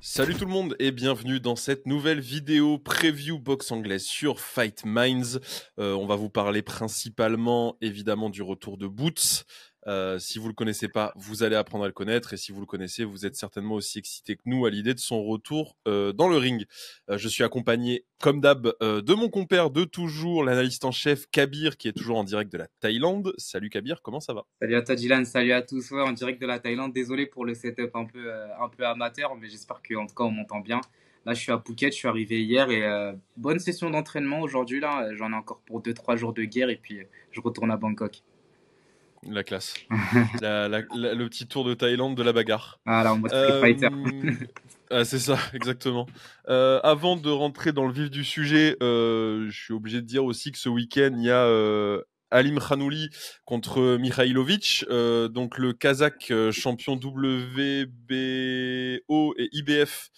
Salut tout le monde et bienvenue dans cette nouvelle vidéo preview boxe anglaise sur Fight Minds. On va vous parler principalement évidemment du retour de Boots. Si vous le connaissez pas, vous allez apprendre à le connaître, et si vous le connaissez, vous êtes certainement aussi excité que nous à l'idée de son retour dans le ring. Je suis accompagné comme d'hab de mon compère de toujours, l'analyste en chef Kabir, qui est toujours en direct de la Thaïlande. Salut Kabir, comment ça va? Salut à toi Dylan, salut à tous. Ouais, en direct de la Thaïlande. Désolé pour le setup un peu amateur, mais j'espère qu'en tout cas on m'entend bien. Là, je suis à Phuket, je suis arrivé hier et bonne session d'entraînement aujourd'hui. Là, j'en ai encore pour 2-3 jours de guerre et puis je retourne à Bangkok. La classe. Le petit tour de Thaïlande de la bagarre. Ah là, en mode Street Fighter. C'est ça, exactement. Avant de rentrer dans le vif du sujet, je suis obligé de dire aussi que ce week-end, il y a Alim Khanouli contre Mikhailovic, donc le Kazakh champion WBO et IBF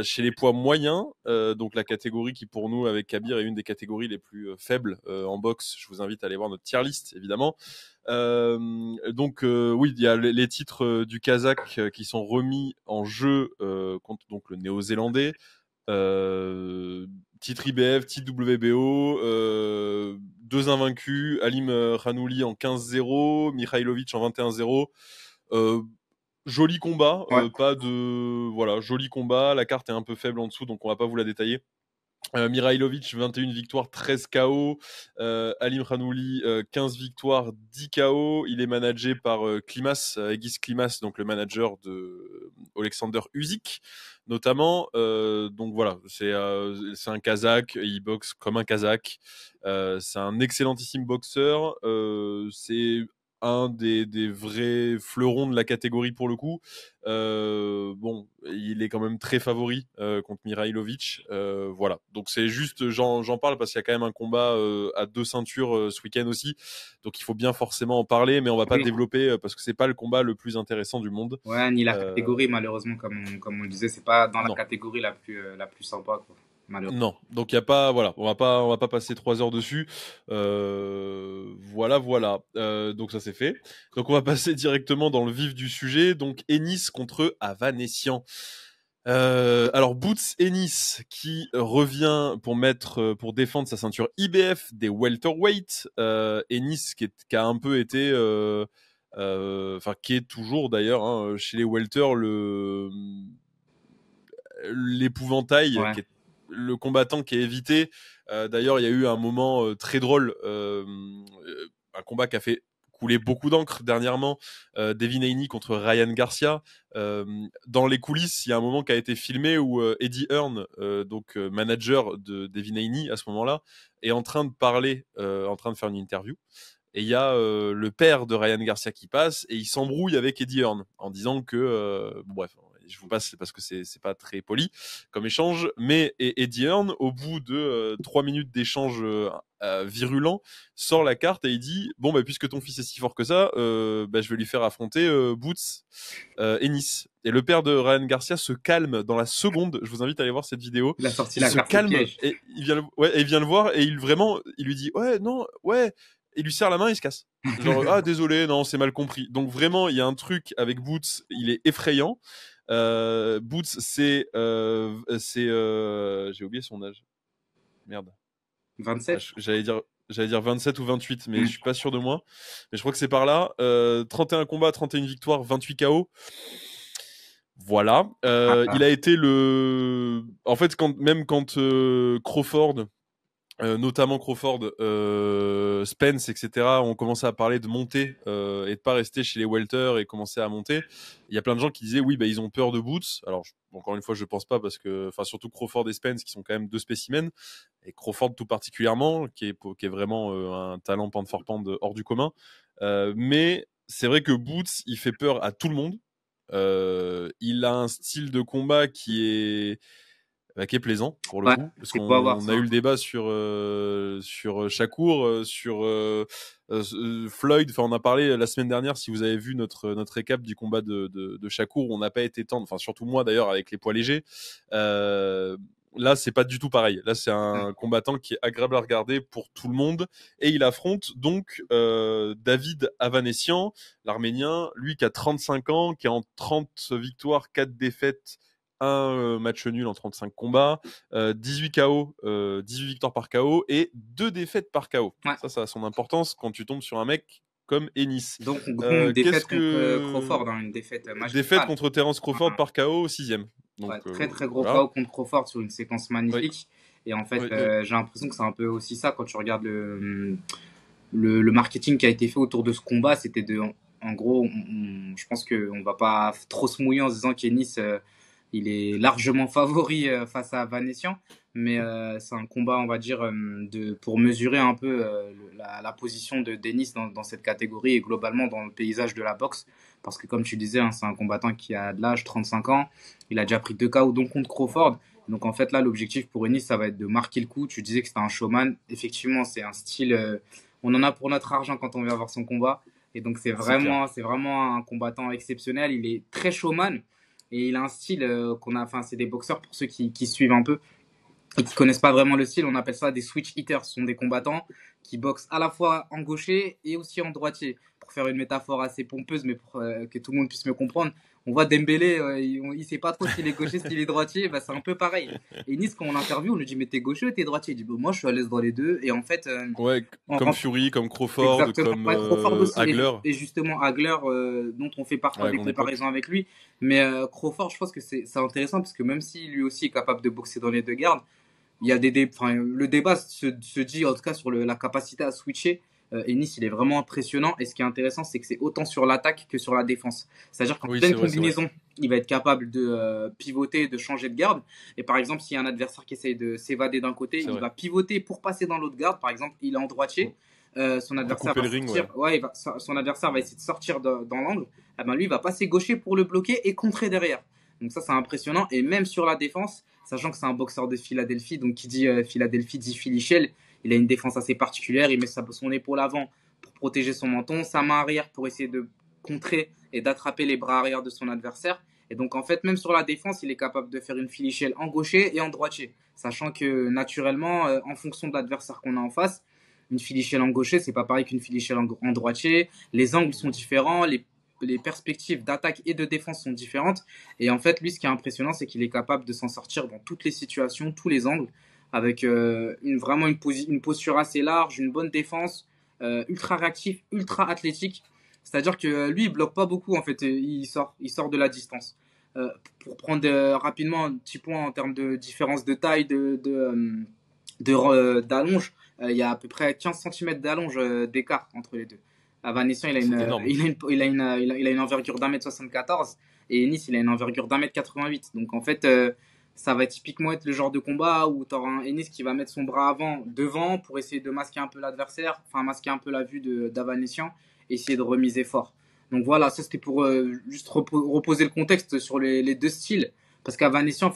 chez les poids moyens, donc la catégorie qui pour nous avec Kabir est une des catégories les plus faibles en boxe. Je vous invite à aller voir notre tier list évidemment. Oui, il y a les titres du Kazakh qui sont remis en jeu contre donc le Néo-Zélandais. Titre IBF, titre WBO, deux invaincus, Alim Khanouli en 15-0, Mikhailovic en 21-0. Joli combat, Ouais. joli combat. La carte est un peu faible en dessous, donc on va pas vous la détailler. Mikhailovic, 21 victoires, 13 KO. Alim Khanouli, 15 victoires, 10 KO. Il est managé par Klimas, Egis Klimas, donc le manager de Alexander Usyk, notamment. Donc voilà, c'est un Kazakh, il boxe comme un Kazakh. C'est un excellentissime boxeur. C'est un des vrais fleurons de la catégorie pour le coup. Bon, il est quand même très favori contre Mikhailovic. Voilà, donc c'est juste, j'en parle parce qu'il y a quand même un combat à deux ceintures ce week-end aussi. Donc il faut bien forcément en parler, mais on va pas Oui. développer parce que c'est pas le combat le plus intéressant du monde. Ouais, ni la Euh, catégorie, malheureusement, comme on le disait, c'est pas dans la non. catégorie la plus sympa, quoi. Malheureusement. Non, donc il y a pas, voilà, on va pas passer 3 heures dessus. Voilà. Donc ça c'est fait. Donc on va passer directement dans le vif du sujet. Donc Ennis contre Avanessian. Alors Boots Ennis qui revient pour défendre sa ceinture IBF des welterweight. Ennis qui a un peu été, qui est toujours d'ailleurs chez les welter l'épouvantail, Ouais. qui est le combattant qui est évité. D'ailleurs, il y a eu un moment très drôle, un combat qui a fait couler beaucoup d'encre dernièrement, Devin Haney contre Ryan Garcia. Dans les coulisses, il y a un moment qui a été filmé où Eddie Hearn, manager de Devin Haney à ce moment-là, est en train de parler, en train de faire une interview. Et il y a le père de Ryan Garcia qui passe et il s'embrouille avec Eddie Hearn en disant que, bref, je vous passe parce que c'est pas très poli comme échange, mais Eddie Hearn, au bout de 3 minutes d'échange virulent, sort la carte et il dit bon bah puisque ton fils est si fort que ça, je vais lui faire affronter Boots Ennis. Et le père de Ryan Garcia se calme dans la seconde. Je vous invite à aller voir cette vidéo. Il a sorti Il la se carte calme piège. et il vient le voir et il lui dit ouais non ouais, il lui serre la main, il se casse. Genre ah désolé non c'est mal compris. Donc vraiment il y a un truc avec Boots, il est effrayant. Boots j'ai oublié son âge. Merde. Ah, 27. j'allais dire 27 ou 28, mais je Hmm. suis pas sûr de moi. Mais je crois que c'est par là. 31 combats, 31 victoires, 28 KO. Voilà. Ah, Il ah. a été en fait, quand Crawford, notamment Crawford, Spence, etc., ont commencé à parler de monter et de pas rester chez les welter et commencer à monter. Il y a plein de gens qui disaient oui, bah, ils ont peur de Boots. Alors, encore une fois, je pense pas parce que, enfin, surtout Crawford et Spence qui sont quand même deux spécimens, et Crawford tout particulièrement, qui est vraiment un talent pound for pound hors du commun. Mais c'est vrai que Boots, il fait peur à tout le monde. Il a un style de combat qui est plaisant pour le Ouais, coup, parce c'est beau à voir qu'on a ça. eu le débat sur Shakur, sur Floyd. Enfin, on a parlé la semaine dernière. Si vous avez vu notre récap du combat de Shakur, on n'a pas été tendre. Enfin, surtout moi d'ailleurs avec les poids légers. Euh, Là, c'est pas du tout pareil. Là, c'est un combattant qui est agréable à regarder pour tout le monde. Et il affronte donc David Avanessian, l'Arménien, lui qui a 35 ans, qui est en 30 victoires, 4 défaites, un match nul en 35 combats, 18 KO, 18 victoires par KO et 2 défaites par KO. Ouais. Ça a son importance quand tu tombes sur un mec comme Ennis. Donc, une défaite Qu'est-ce contre que... Crawford, hein, une défaite Défaite magistrale. contre Terence Crawford Ouais. par KO au 6e. Donc, Ouais, très très gros voilà. KO contre Crawford sur une séquence magnifique. Et en fait, j'ai l'impression que c'est un peu aussi ça quand tu regardes le marketing qui a été fait autour de ce combat. C'était en gros, je pense qu'on va pas trop se mouiller en se disant qu'Ennis, il est largement favori face à Vanessian. Mais c'est un combat, on va dire, pour mesurer un peu la position de Denis dans cette catégorie et globalement dans le paysage de la boxe. Parce que comme tu disais, hein, c'est un combattant qui a de l'âge, 35 ans. Il a déjà pris 2 KO, dont contre Crawford. Donc en fait, là, l'objectif pour Ennis, ça va être de marquer le coup. Tu disais que c'était un showman. Effectivement, c'est un style... on en a pour notre argent quand on vient voir son combat. Et donc c'est vraiment un combattant exceptionnel. Il est très showman. Et il a un style qu'on a... Enfin, c'est des boxeurs, pour ceux qui suivent un peu et qui connaissent pas vraiment le style, on appelle ça des switch hitters. Ce sont des combattants qui boxent à la fois en gaucher et aussi en droitier. Pour faire une métaphore assez pompeuse, mais pour que tout le monde puisse me comprendre, on voit Dembélé, il sait pas trop s'il est gaucher, s'il est droitier, bah, c'est un peu pareil. Et Nice, quand on l'interviewe, on lui dit mais t'es gaucher ou t'es droitier? Il dit bah, moi je suis à l'aise dans les deux. Et en fait, ouais, comme Fury, comme Crawford, exactement, comme Crawford aussi, Hagler. et justement Hagler, dont on fait parfois des comparaisons avec lui. Mais Crawford, je pense que c'est intéressant parce que même si lui aussi est capable de boxer dans les deux gardes, il y a le débat se dit en tout cas sur la capacité à switcher. Ennis, il est vraiment impressionnant. Et ce qui est intéressant, c'est que c'est autant sur l'attaque que sur la défense. C'est-à-dire qu'en pleine combinaison, il va être capable de pivoter, de changer de garde. Et par exemple, s'il y a un adversaire qui essaye de s'évader d'un côté, il va pivoter pour passer dans l'autre garde. Par exemple, il est en droitier. Son adversaire va sortir. Son adversaire va essayer de sortir dans l'angle. Eh ben, lui, il va passer gaucher pour le bloquer et contrer derrière. Donc ça, c'est impressionnant. Et même sur la défense, sachant que c'est un boxeur de Philadelphie, donc qui dit Philadelphie dit Philly Shell, il a une défense assez particulière. Il met son épaule avant pour protéger son menton, sa main arrière pour essayer de contrer et d'attraper les bras arrière de son adversaire. Et donc en fait, même sur la défense, il est capable de faire une Philly Shell en gaucher et en droitier. Sachant que naturellement, en fonction de l'adversaire qu'on a en face, une Philly Shell en gaucher, c'est pas pareil qu'une Philly Shell en droitier. Les angles sont différents, les perspectives d'attaque et de défense sont différentes. Et en fait, lui, ce qui est impressionnant, c'est qu'il est capable de s'en sortir dans toutes les situations, tous les angles, avec vraiment une posture assez large, une bonne défense, ultra réactif, ultra athlétique. C'est-à-dire que lui, il bloque pas beaucoup, en fait, il sort de la distance. Pour prendre rapidement un petit point en termes de différence de taille, d'allonge, il y a à peu près 15 cm d'allonge d'écart entre les deux. Vanessian, il a une envergure d'1m74 et Nice, il a une envergure d'1m88. Donc en fait, ça va typiquement être le genre de combat où tu auras un Ennis qui va mettre son bras devant pour essayer de masquer un peu l'adversaire, enfin masquer un peu la vue d'Avanessian, essayer de remiser fort. Donc voilà, ça c'était pour juste reposer le contexte sur les deux styles. Parce qu'Avanessian,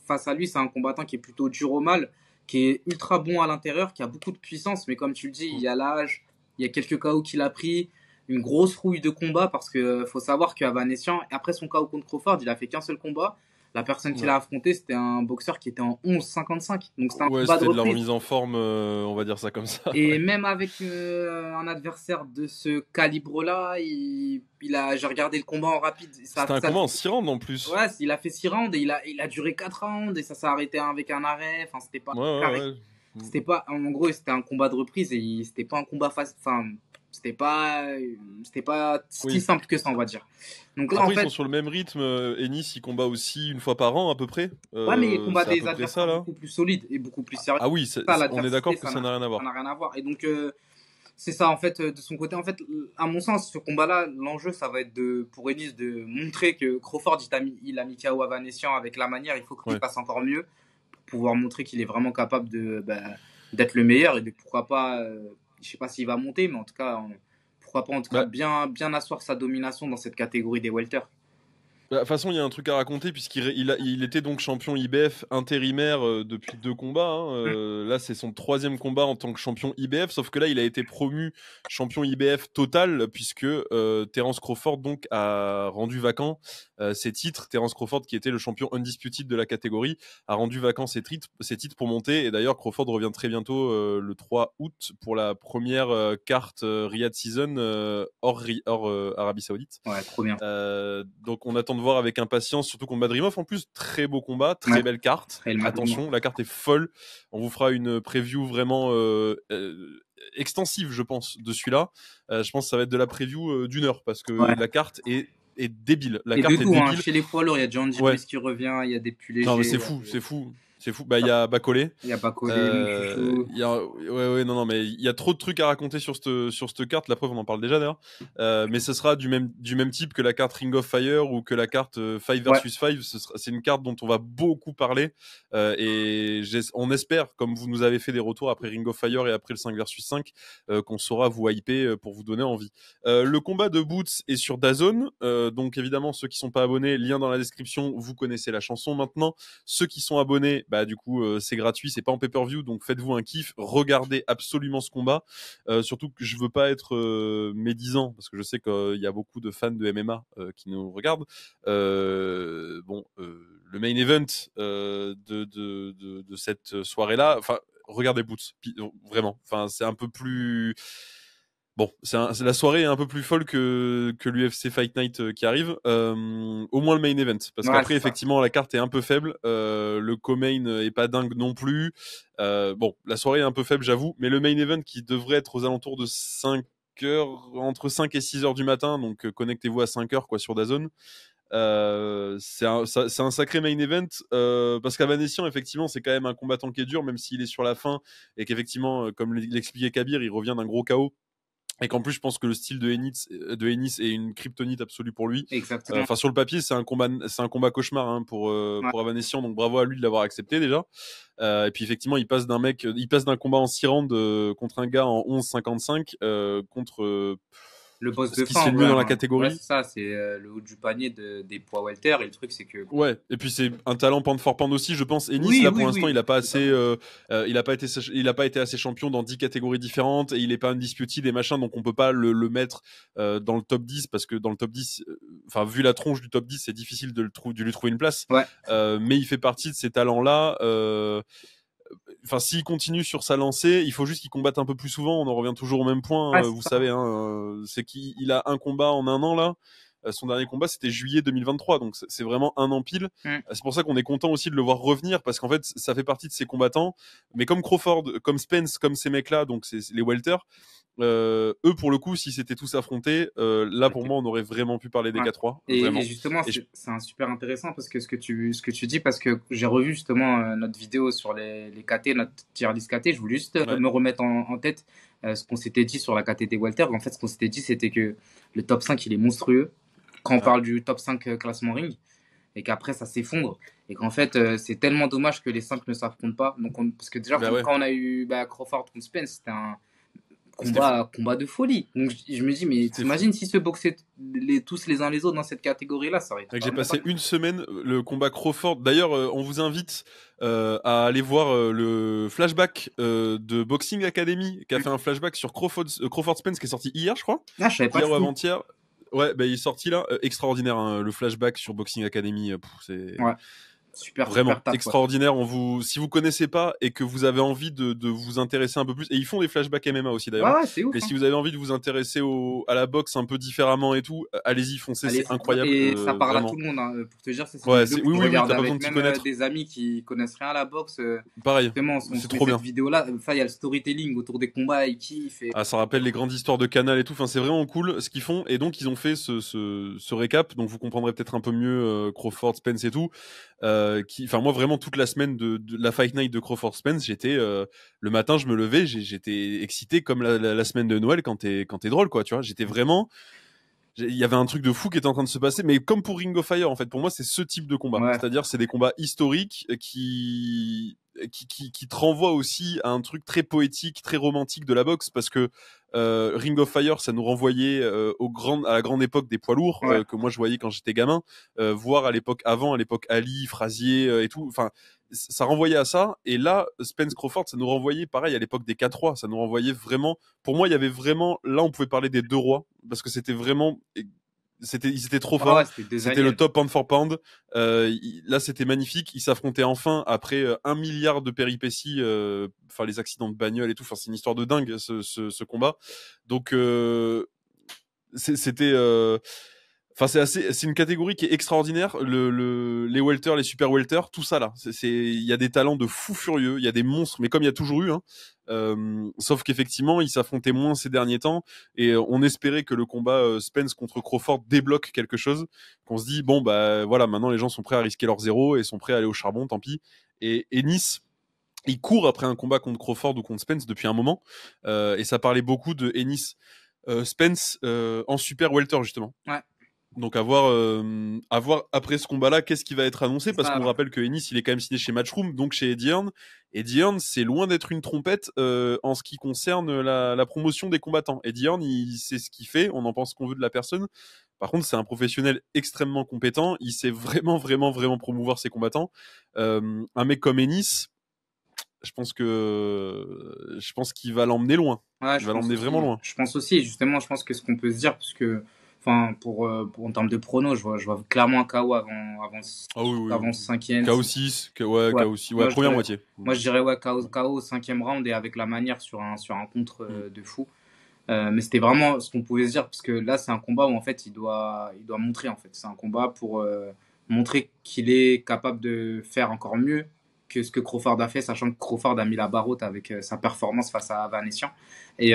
face à lui, c'est un combattant qui est plutôt dur au mal, qui est ultra bon à l'intérieur, qui a beaucoup de puissance, mais comme tu le dis, il y a l'âge, il y a quelques KO qu'il a pris, une grosse rouille de combat parce que faut savoir qu'Avanessian, après son KO contre Crawford, il a fait qu'un seul combat. La personne qu'il a affronté, c'était un boxeur qui était en 11,55. Donc c'était un combat de la remise en forme, on va dire ça comme ça. Et même avec un adversaire de ce calibre-là, j'ai regardé le combat en rapide. C'était un combat en 6 rounds en plus. Ouais, il a fait 6 rounds et il a duré 4 rounds et ça s'est arrêté avec un arrêt. Enfin, c'était pas carré. C'était pas, en gros, c'était un combat de reprise et c'était pas un combat facile. Enfin, c'était pas si simple que ça, on va dire. Donc là, après, en fait, ils sont sur le même rythme. Ennis, il combat aussi une fois par an à peu près. Ouais, mais il combat des adversaires beaucoup plus solides et beaucoup plus sérieux. Ah oui, on est d'accord que ça n'a rien à voir. Ça n'a rien à voir. Et donc, c'est ça, en fait, de son côté. En fait, à mon sens, ce combat-là, l'enjeu, ça va être pour Ennis de montrer que Crawford, il a mis KO à Vanessian avec la manière. Il faut qu'il fasse encore mieux pour pouvoir montrer qu'il est vraiment capable d'être le meilleur et de pourquoi pas, je sais pas s'il va monter, mais en tout cas, pourquoi pas en tout cas bien asseoir sa domination dans cette catégorie des welter. De toute façon, il y a un truc à raconter puisqu'il était donc champion IBF intérimaire depuis 2 combats. Hein. Là, c'est son 3e combat en tant que champion IBF, sauf que là, il a été promu champion IBF total puisque Terence Crawford donc a rendu vacant ses titres. Terence Crawford, qui était le champion undisputed de la catégorie, a rendu vacant ses titres pour monter. Et d'ailleurs, Crawford revient très bientôt le 3 août pour la première carte Riyadh Season hors Arabie Saoudite. Ouais, trop bien. Donc on attend de voir avec impatience, surtout contre Madrimov. En plus, très beau combat, très Ouais, belle carte. Attention, la carte est folle. On vous fera une preview vraiment extensive, je pense, de celui-là. Je pense que ça va être de la preview d'1 heure parce que ouais. la carte est débile. La Et de carte est tout, hein. débile. Chez les poids lourds, il y a John Ouais. Jones qui revient, il y a des plus Non, mais légers, c'est fou, c'est fou. C'est fou. Bah, il y a Bacolé. il y a Bacolé, mon chouchou. Ouais, non, mais il y a trop de trucs à raconter sur cette carte. La preuve, on en parle déjà d'ailleurs. Mais ce sera du même type que la carte Ring of Fire ou que la carte 5 Ouais, versus 5. C'est une carte dont on va beaucoup parler. On espère, comme vous nous avez fait des retours après Ring of Fire et après le 5 versus 5, qu'on saura vous hyper pour vous donner envie. Le combat de Boots est sur DAZN. Donc évidemment, ceux qui sont pas abonnés, lien dans la description, vous connaissez la chanson maintenant. Ceux qui sont abonnés, bah du coup c'est gratuit, c'est pas en pay-per-view, donc faites-vous un kiff, regardez absolument ce combat. Surtout que je veux pas être médisant parce que je sais qu'il y a beaucoup de fans de MMA qui nous regardent. Le main event de cette soirée-là, enfin regardez Boots, vraiment. Enfin c'est un peu plus bon, la soirée est un peu plus folle que l'UFC Fight Night qui arrive. Au moins le main event, parce ouais, qu'après c'est ça. effectivement la carte est un peu faible. Le co-main est pas dingue non plus. Bon, la soirée est un peu faible, j'avoue, mais le main event qui devrait être aux alentours de 5 heures, entre 5 et 6 heures du matin, donc connectez-vous à 5 heures quoi sur DAZN. C'est un sacré main event parce qu'Avanessian effectivement c'est quand même un combattant qui est dur même s'il est sur la fin et qu'effectivement comme l'expliquait Kabir il revient d'un gros KO et qu'en plus je pense que le style de Ennis est une kryptonite absolue pour lui. Exactement. Enfin sur le papier c'est un combat cauchemar hein, Ouais. pour Avanessian, donc bravo à lui de l'avoir accepté déjà. Et puis effectivement il passe d'un combat en 6 rounds contre un gars en 11,55 contre Le boss ce de qui se fin, fait en de mieux vrai, dans la hein. Ouais, catégorie. c'est ça, c'est le haut du panier des poids welter. Et le truc, c'est que. Ouais, et puis c'est un talent pound for pound aussi, je pense. Ennis, Oui, là, oui, pour l'instant, oui, il a pas assez, totalement. il a pas été assez champion dans 10 catégories différentes et il est pas undisputed et machin, donc on peut pas le mettre dans le top 10 parce que dans le top 10, enfin, vu la tronche du top 10, c'est difficile de lui trouver une place. Ouais, Mais il fait partie de ces talents-là. Enfin, s'il continue sur sa lancée, il faut juste qu'il combatte un peu plus souvent. On en revient toujours au même point, ouais, c'est vous ça. savez, hein, c'est qu'il a un combat en un an là. Son dernier combat, c'était juillet 2023, donc c'est vraiment un an pile. Mm. C'est pour ça qu'on est content aussi de le voir revenir, parce qu'en fait, ça fait partie de ces combattants. Mais comme Crawford, comme Spence, comme ces mecs-là, donc c'est les welters, eux, pour le coup, si c'était tous affrontés, là, pour moi, on aurait vraiment pu parler des Ouais. K3, Et vraiment. justement, Et je... c'est un super intéressant parce que ce que tu dis, parce que j'ai revu justement notre vidéo sur les KT, notre tier list KT, je voulais juste Ouais, me remettre en tête ce qu'on s'était dit sur la KT des Walter. En fait, ce qu'on s'était dit, c'était que le top 5 il est monstrueux quand on ouais, parle du top 5 classement ring et qu'après ça s'effondre et qu'en fait c'est tellement dommage que les 5 ne s'affrontent pas. Parce que déjà, bah ouais, quand on a eu Crawford contre Spence, c'était un c'était fou, combat de folie. Donc je me dis, mais c'était fou. t'imagines si se boxaient tous les uns les autres dans cette catégorie-là, ça aurait été Mec, j'ai vraiment passé dingue. une semaine le combat Crawford. D'ailleurs, on vous invite à aller voir le flashback de Boxing Academy qui a fait un flashback sur Crawford Spence qui est sorti hier, je crois, Ah, je savais pas hier du ou tout. avant-hier. Ouais, bah, il est sorti là, extraordinaire hein, le flashback sur Boxing Academy. C'est Ouais, super, vraiment super taf, quoi. extraordinaire. Si vous connaissez pas et que vous avez envie de vous intéresser un peu plus, et ils font des flashbacks MMA aussi Ouais, d'ailleurs. ouais, c'est Mais ouf, hein. si vous avez envie de vous intéresser à la boxe un peu différemment et tout, allez-y, foncez, Allez, c'est incroyable, et ça parle à tout vraiment. le monde, hein. Pour te dire, ça, c'est des Ouais, vidéos que oui, je oui, oui, regarde t'as pas besoin avec de t'y même connaître. des amis qui connaissent rien à la boxe. Pareil, Justement, on c'est se met trop cette bien. vidéo-là. Enfin, il y a le storytelling autour des combats, ils kiffent. Ah, ça rappelle les grandes histoires de Canal et tout. Enfin, c'est vraiment cool ce qu'ils font. Et donc, ils ont fait ce récap. Donc, vous comprendrez peut-être un peu mieux Crawford, Spence et tout. Enfin, moi, vraiment, toute la semaine de la Fight Night de Crawford Spence, j'étais le matin, je me levais, j'étais excité comme la semaine de Noël quand t'es drôle, quoi. Tu vois, j'étais vraiment. Il y avait un truc de fou qui était en train de se passer, mais comme pour Ring of Fire, en fait, pour moi, c'est ce type de combat. Ouais, C'est-à-dire, c'est des combats historiques qui te renvoient aussi à un truc très poétique, très romantique de la boxe, parce que Ring of Fire, ça nous renvoyait à la grande époque des poids lourds ouais. que moi je voyais quand j'étais gamin, voire à l'époque avant, à l'époque Ali, Frazier et tout. Enfin, ça renvoyait à ça. Et là, Spence Crawford, ça nous renvoyait pareil à l'époque des K3. Ça nous renvoyait vraiment. Pour moi, il y avait vraiment. Là, on pouvait parler des deux rois parce que c'était vraiment. Ils étaient trop Ah ouais, forts. c'était deux C'était le aliens. top pound for pound. Là, c'était magnifique. Ils s'affrontaient enfin après 1 milliard de péripéties. Enfin, les accidents de bagnole et tout. Enfin, c'est une histoire de dingue ce combat. Donc, c'était. Enfin, c'est une catégorie qui est extraordinaire. Les welter, les super welter, tout ça là. Il y a des talents de fous furieux, il y a des monstres, mais comme il y a toujours eu, hein. Sauf qu'effectivement, ils s'affrontaient moins ces derniers temps, et on espérait que le combat Spence contre Crawford débloque quelque chose. Qu'on se dit bon bah voilà, maintenant les gens sont prêts à risquer leur zéro et sont prêts à aller au charbon, tant pis. Et Ennis, il court après un combat contre Crawford ou contre Spence depuis un moment, et ça parlait beaucoup de Ennis Spence en super welter justement. Ouais, Donc à voir après ce combat-là, qu'est-ce qui va être annoncé, c'est parce ça. qu'on rappelle que Ennis, il est quand même signé chez Matchroom, donc chez Eddie Hearn. Eddie Hearn, c'est loin d'être une trompette en ce qui concerne la promotion des combattants. Eddie Hearn, il sait ce qu'il fait, on en pense qu'on veut de la personne. Par contre, c'est un professionnel extrêmement compétent, il sait vraiment, vraiment, vraiment promouvoir ses combattants. Un mec comme Ennis, je pense qu'il va l'emmener loin. Ouais, Il je va pense l'emmener aussi. vraiment loin. Je pense aussi, justement, je pense que ce qu'on peut se dire, parce que, enfin, en termes de pronos, je vois clairement un KO Ah oui, oui, avant oui. 5e. KO6, ouais, Ouais, KO6, ouais, moi je première dirais, moitié. moi, je dirais ouais, KO au 5e round et avec la manière sur un contre Mm. de fou. Mais c'était vraiment ce qu'on pouvait se dire, parce que là, c'est un combat où en fait, il doit montrer, en fait. C'est un combat pour montrer qu'il est capable de faire encore mieux que ce que Crawford a fait, sachant que Crawford a mis la barre haute avec sa performance face à Vanessian. Et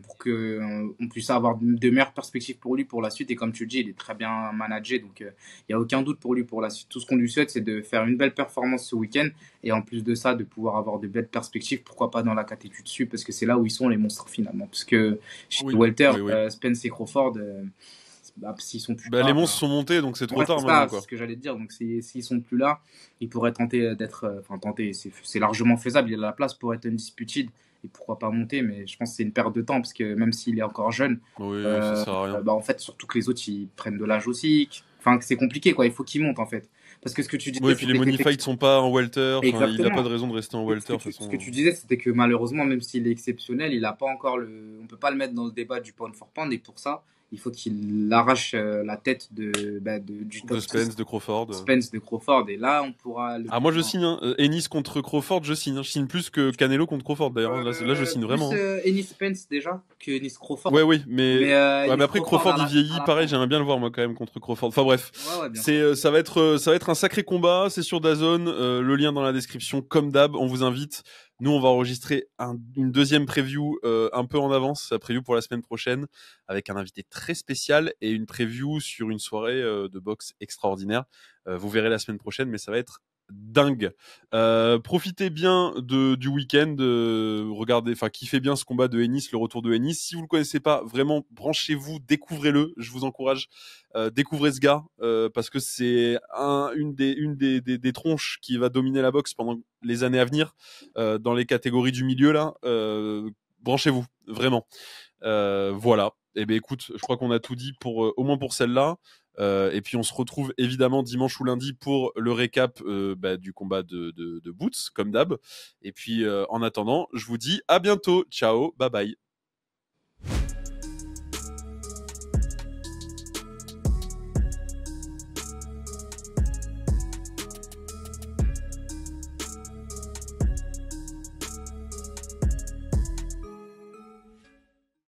pour que on puisse avoir de meilleures perspectives pour lui pour la suite. Et comme tu le dis, il est très bien managé, donc il n'y a aucun doute pour lui pour la suite. Tout ce qu'on lui souhaite, c'est de faire une belle performance ce week-end. Et en plus de ça, de pouvoir avoir de belles perspectives, pourquoi pas dans la catégorie dessus, parce que c'est là où ils sont les monstres finalement. Parce que chez Oui, Walter, oui, oui. Spence et Crawford, bah, s'ils sont plus Bah, les là, monstres sont montés, donc c'est trop ouais, c'est tard ça, maintenant, c'est quoi. ce que j'allais te dire. Donc s'ils sont plus là, ils pourraient tenter d'être, enfin tenter, c'est largement faisable. Il y a la place pour être undisputed et pourquoi pas monter, mais je pense que c'est une perte de temps parce que même s'il est encore jeune, Oui, ça sert à rien. bah en fait surtout que les autres ils prennent de l'âge aussi, enfin que c'est compliqué quoi. Il faut qu'il monte en fait, parce que ce que tu Oui, disais et puis les c'était money fights sont pas en welter, enfin, il a pas exactement. de raison de rester en welter, de toute Ce que façon. tu disais, c'était que malheureusement, même s'il est exceptionnel, il a pas encore le. On peut pas le mettre dans le débat du pound for pound, et pour ça, il faut qu'il arrache la tête du De top 6 Spence, de Crawford. Spence de Crawford, et là, on pourra le Ah, moi, mettre je dans. signe, hein. Ennis contre Crawford, je signe, hein. Je signe plus que Canelo contre Crawford, d'ailleurs, hein. Là, je signe Plus vraiment, hein. Ennis Spence déjà que Ennis Ouais, Crawford, oui, mais ouais, mais Ennis après Crawford Crawford il à vieillit, la pareil, fin. j'aimerais bien le voir moi quand même contre Crawford. Enfin bref, Ouais, ouais, bien sûr. ça va être un sacré combat, c'est sur DAZN, le lien dans la description comme d'hab, on vous invite. Nous on va enregistrer une deuxième preview un peu en avance, la preview pour la semaine prochaine avec un invité très spécial et une preview sur une soirée de boxe extraordinaire. Vous verrez la semaine prochaine, mais ça va être dingue. Profitez bien du week-end, regardez, enfin kiffez bien ce combat de Ennis, le retour de Ennis. Si vous le connaissez pas, vraiment branchez-vous, découvrez-le. Je vous encourage, découvrez ce gars parce que c'est une des tronches qui va dominer la boxe pendant les années à venir dans les catégories du milieu là. Branchez-vous, vraiment. Voilà. Et ben écoute, je crois qu'on a tout dit pour au moins pour celle-là. Et puis on se retrouve évidemment dimanche ou lundi pour le récap du combat de Boots, comme d'hab. Et puis en attendant, je vous dis à bientôt. Ciao, bye bye.